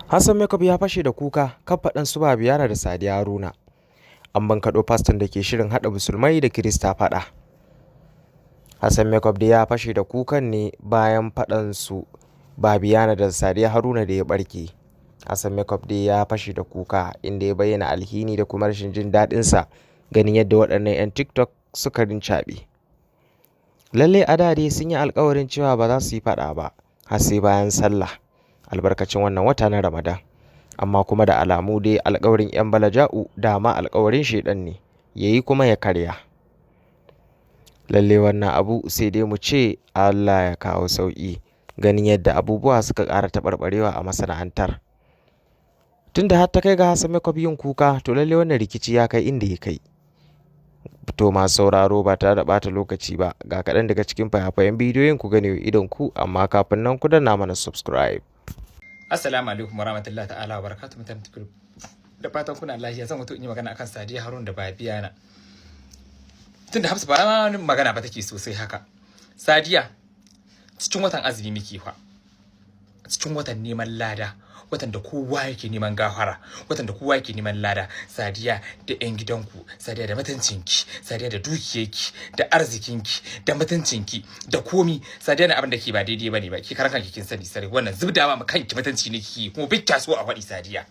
Hassan Makeup ya fashe da kuka kan Fadansu Babiana da Sadiya Haruna. Anbankado Paston Dake Shirin hada Musulmai da Kirista fada. Hassan Makeup da ya fashe da kukan ne bayan Fadansu Babiana da Sadiya Haruna da ya barke. Hassan Makeup da ya fashe da kuka inda ya bayyana alhini da kuma rashin jin daɗin sa ganin yadda waɗannan 'yan TikTok suka rincaɓe. Lalle a dare sun yi alƙawarin cewa ba za su yi fada ba har sai bayan sallah. Albarkacin wannan wata na Ramadan, amma kuma da alamu dai alƙawarin 'yan balaja'u dama alƙawarin shedan ne yayi kuma ya karya. Lalle wannan abu sai dai mu ce Allah ya kawo sauki ganin yadda abubuwa suka ƙara taɓarɓarewa a masana'antar. Tunda har ta kai ga Hassan Makeup yin kuka, to lalle wannan rikici ya kai inda ya kai. To masu sauraro ba tare da ɓata lokaci ba, ga kaɗan daga cikin fayafayen bidiyoyin ku gane idon ku, amma kafin nan ku danna mana subscribe. Assalamu alaikum warahmatullahi ta'ala wa barakatuhu mutan tiktok. Da fatan kuna lafiya, zan wato in yi magana akan Sadiya Haruna da Babiana. Tunda Hafsa ba magana ba take sosai haka. Sadiya cikin watan azumi muke fa. Cikin watan neman lada, watan da kowa yake neman gafara, watan da kowa yake neman lada. Sadiya da ƴan gidanku, Sadiya da mutuncinki, Sadiya da dukiyarki, da arzikinki, da mutuncinki, da komi. Sadiya na abin da ke ba daidai bane ba. Ki karan kanki kin sani sare wannan zubdawa ma kanki mutunci ne kike, kuma bikka so a faɗi Sadiya.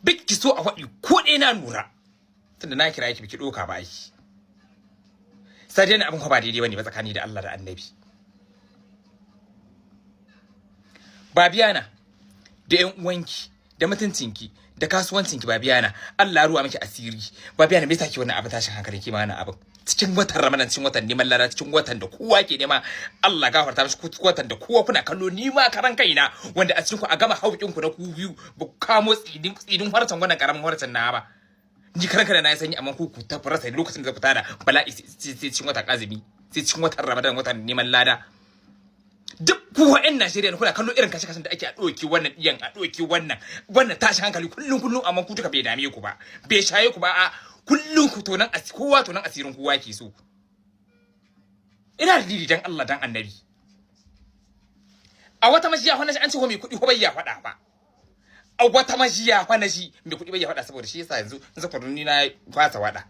Bikki so a faɗi ko dai na nura. Tunda na kira ki biki doka ba ai. Sadiya na abin ba daidai bane ba tsakani da Allah da Annabi. Babiana da ƴan uwanki, da mutuncinki, da kasuwancinki Babiana, Allah ruwa miki asiri. Babiana me yasa ki wannan abin tashin hankali ki ma wannan abin? Cikin watan Ramadan, cikin watan neman lada, cikin watan da kowa ke nema Allah gafarta mishi, watan da kowa kuna kallo ni ma karan kaina wanda a cikin ku a gama haukin ku na ku biyu ba ku kamo tsidin harcen wannan karamin harcen na ba. Ni karan kana na sanyi amma ku ta farasa lokacin da fita da bala'i sai cikin watan azumi, sai cikin watan Ramadan, watan neman lada. Duk kuwa 'yan Najeriya kuna kallo irin kashe-kashen da ake a ɗauki wannan ɗiyan, a ɗauki wannan tashi hankali kullum amma ku duka bai dame ku ba, bai shaye ku ba, a kullum ku tonan kowa tonan asirin kowa ke so. Ina dalili dan Allah dan Annabi. A wata majiya fa naji an ce ko mai kuɗi ko bai ya faɗa ba. A wata majiya fa naji mai kuɗi bai ya faɗa, saboda shi yasa yanzu zafaruni na fasa waɗa.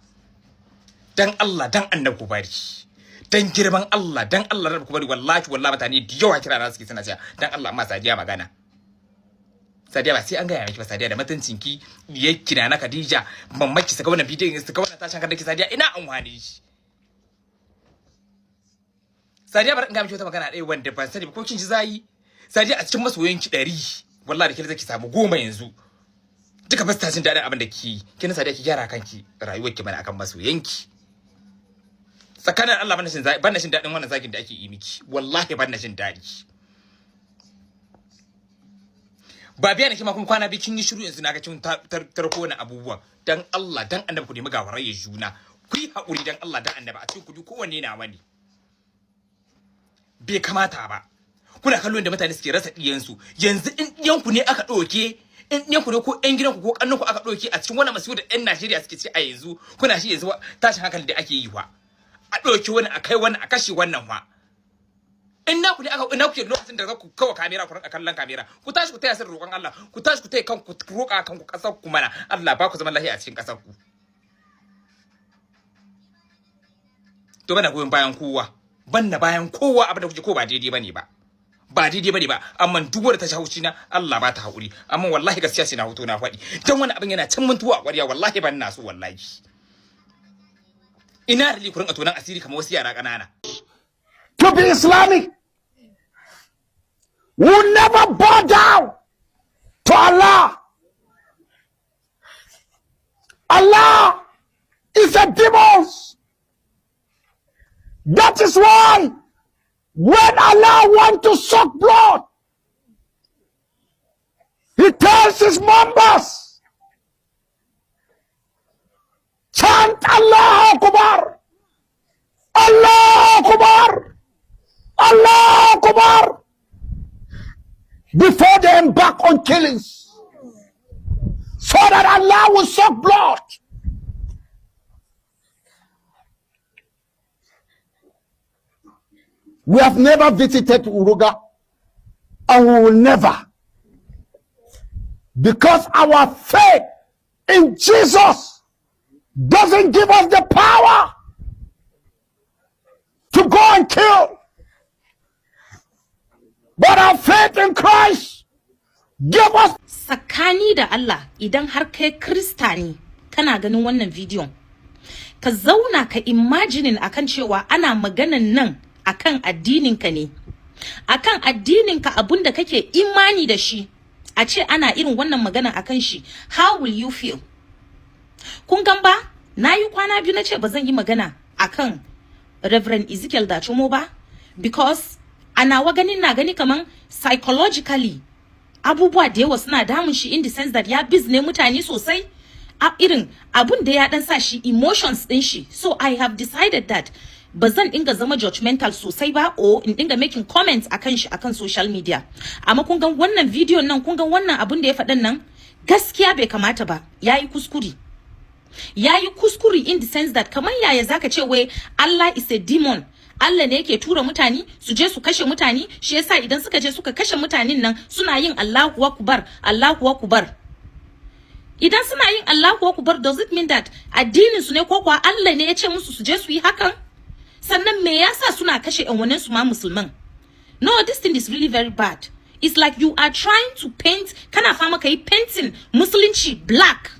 Dan Allah dan Annabi ku bari. Dan girman Allah, dan Allah rabu ku bari, wallahi mutane da yawa kira na suke suna cewa dan Allah amma Sadiya magana. Sadiya ba sai an gaya miki ba, Sadiya da mutuncinki, diyarki na Khadija, mammaki saka wannan bidiyon, saka wannan tashin kan dake Sadiya ina an wani shi. Sadiya bar in ga miki wata magana ɗaya wanda ban sani ba ko kin ji zayi. Sadiya a cikin masoyanki 100, wallahi da kike zaki samu 10 yanzu. Duka ba ta jin daɗin abin da kike. Kin Sadiya ki gyara kanki, rayuwarki bane akan masoyanki. Tsakanin Allah ban na shin daɗin wannan zagin da ake yi miki, wallahi ban na shin daɗi. Babiana kima kuma kwana biyu kin yi shiru yanzu naga kin tarko na abubuwa. Dan Allah dan Annabi ku nemi gafarar ya juna, ku yi haƙuri dan Allah dan Annabi, a cikin ku kowanne na wani. Bai kamata ba. Kuna kallon da mutane suke rasa diyansu, yanzu in diyanku ne aka ɗauke, in diyanku ne ko ƴan gidanku ko ƙannanku aka ɗauke a cikin wannan masifu da ƴan Najeriya suke ci a yanzu, kuna shi yanzu tashin hankali da ake yi wa. A ɗauki wani a kai wani a kashe wannan fa. In na ku ne aka ina kuke lokacin da ku kawo kamera ku rinka kallon kamera, ku tashi ku taya sirrin roƙon Allah, ku tashi ku taya kanku ku roƙa kanku ƙasar ku mana, Allah ba ku zaman lafiya a cikin ƙasar ku. To bana goyon bayan kowa, banna bayan kowa abin da kuke ko ba daidai bane ba. Ba daidai bane ba, amma duk wanda ta sha haushi na Allah ba ta haƙuri, amma wallahi gaskiya sai na hoto na faɗi. Dan wannan abin yana can muntuwa a ƙwarya, wallahi ban na so wallahi. Ina da likurin a tonan asiri kamar wasu yara ƙanana. To be Islamic will never bow down to Allah. Allah is a demon. That is why when Allah wants to suck blood, He tells His members, chant Allah Akbar, Allah Akbar, Allah Akbar, before they embark on killings, so that Allah will suck blood. We have never visited Uruga, and we will never because our faith in Jesus doesn't give us the power to go and kill, but our faith in Christ give us. Sakani da Allah, idan har kai Kirista ne kana ganin wannan bidiyon, ka zauna ka imagine akan cewa ana maganan nan akan addininka ne, akan addininka abunda kake imani da shi, a ce ana irin wannan magana akan shi, how will you feel? Kun gan ba, nayi kwana biyu nace bazan yi magana akan Reverend Ezekiel Dachomo ba, because ana wa ganin na gani kaman psychologically abubuwa da yawa suna damun shi, in the sense that ya bizne mutane sosai, irin abun da ya dan sa shi emotions din shi. So I have decided that bazan dinga zama judgmental sosai ba, or in dinga making comments akan shi akan social media. Amma kun ga wannan video nan, kun ga wannan abun da ya faɗan nan, gaskiya bai kamata ba, yayi kuskure. Yayi kuskure in the sense that kaman yaya zaka ce wai Allah is a demon, Allah ne yake tura mutane su je su kashe mutane, shi yasa idan suka je suka kashe mutanen nan suna yin Allahu Akbar, Allahu Akbar. Idan suna yin Allahu Akbar, does it mean that addinin su ne ko kuwa Allah ne ya ce musu su je su yi hakan? Sannan me yasa suna kashe ƴan wannan su ma musulman? No, this thing is really very bad. It's like you are trying to paint, kana fama kai painting musulunci black.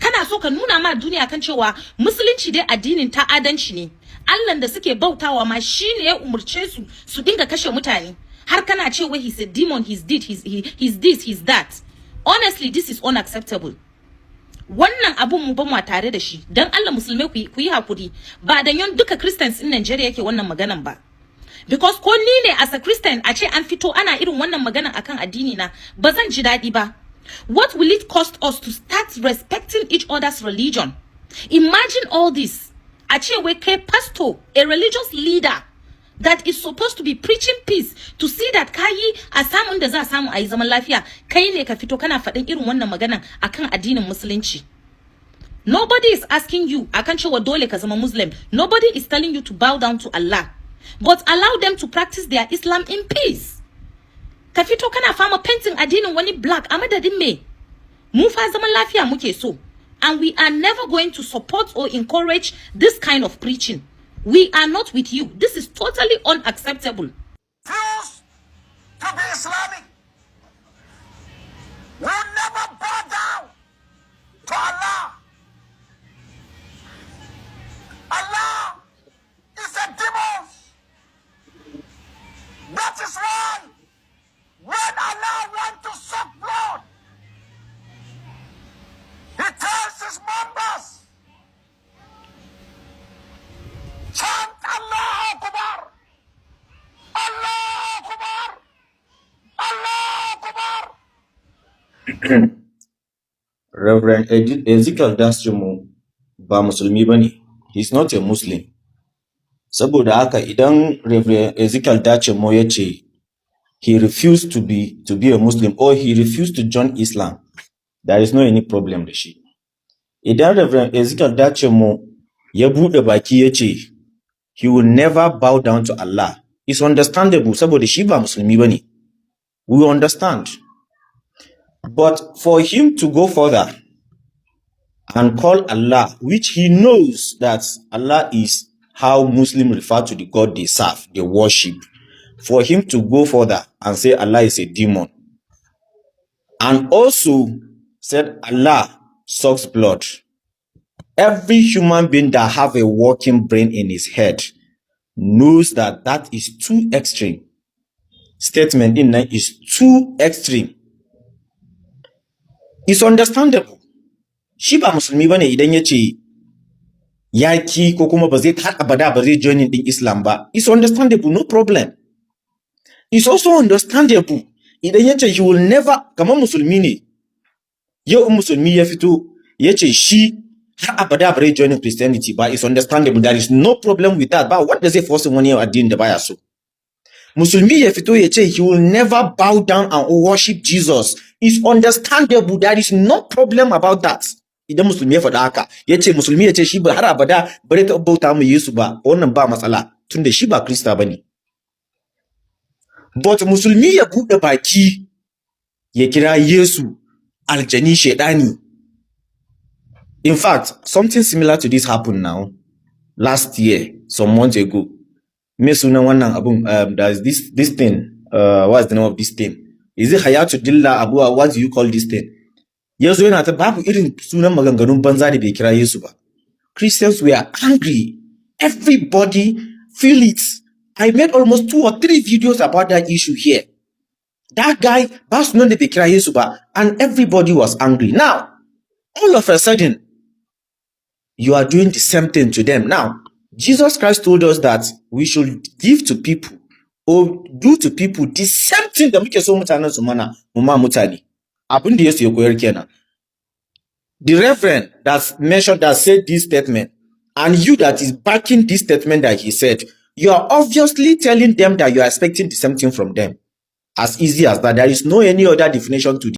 Kana so ka nuna ma duniya kan cewa musulunci dai addinin ta'adanci ne. Allah da suke bautawa ma shine ya umurce su su dinga kashe mutane. Har kana cewa he's a demon, he's this, he's that. Honestly, this is unacceptable. Wannan abun mu ba mu tare da shi. Dan Allah musulmai ku yi hakuri. Ba dan yon duka Christians in Nigeria yake wannan maganan ba. Because ko ni ne as a Christian a ce an fito ana irin wannan magana akan addini na, ba zan ji dadi ba. What will it cost us to start respecting each other's religion? Imagine all this. A ce wai kai pastor, a religious leader that is supposed to be preaching peace, to see that kayi a samun da za a samu a yi zaman lafiya, kai ne ka fito kana faɗin irin wannan maganan akan addinin musulunci. Nobody is asking you akan cewa dole ka zama Muslim. Nobody is telling you to bow down to Allah, but allow them to practice their Islam in peace. Ka fito kana fama painting addinin wani black a madadin me? Mu fa zaman lafiya muke so. And we are never going to support or encourage this kind of preaching. We are not with you. This is totally unacceptable. Refuse to be Islamic. We'll never bow down to Allah. Allah is a demon. That is why when Allah wants to suck blood, He tells his members, chant Allah Akbar, Allah Akbar, Allah Akbar. Reverend Ezekiel Dachomo ba musulmi bane. He's not a Muslim. Saboda haka idan Reverend Ezekiel Dachomo ya ce he refused to be a Muslim, or he refused to join Islam, there is no any problem da shi. Idan Reverend Ezekiel Dachomo ya bude baki ya ce he will never bow down to Allah, it's understandable saboda shi ba musulmi bane. We understand. But for him to go further and call Allah, which he knows that Allah is how Muslims refer to the God they serve, they worship, for him to go further and say Allah is a demon, and also said Allah sucks blood. Every human being that have a working brain in his head knows that that is too extreme. Statement in there is too extreme. It's understandable. Shi ba musulmi bane idan yace yaki ko kuma ba zai har abada ba zai join din Islam ba. It's understandable, no problem. It's also understandable idan yace he will never, kamar musulmi ne. Yau musulmi ya fito yace shi har abada ba zai join Christianity ba. It's understandable. There is no problem with that. But what does it force wani addini da baya so? Musulmi ya fito yace he will never bow down and worship Jesus. It's understandable. There is no problem about that. Idan musulmi ya faɗa haka, yace musulmi yace shi ba har abada bare ta bauta mu Yesu ba, wannan ba matsala tunda shi ba Kirista bane. But musulmi ya bude baki ya kira Yesu aljani shedani. In fact, something similar to this happened now last year, some months ago. Me Suna Wannan abun, there's this thing. What's the name of this thing? Is it Hayatu Dilla Abu? What do you call this thing? Yesu yana ta babu irin sunan maganganun banza da bai kira Yesu ba. Christians were angry. Everybody feel it. I made almost 2 or 3 videos about that issue here. That guy, ba sunan da bai kira Yesu ba, and everybody was angry. Now, all of a sudden, you are doing the same thing to them. Now, Jesus Christ told us that we should give to people or do to people the same thing that muke so mutanen su mana mu ma mutane. Abin da Yesu ya koyar kenan. The reverend that mentioned that said this statement, and you that is backing this statement that he said, you are obviously telling them that you are expecting the same thing from them. As easy as that. There is no any other definition to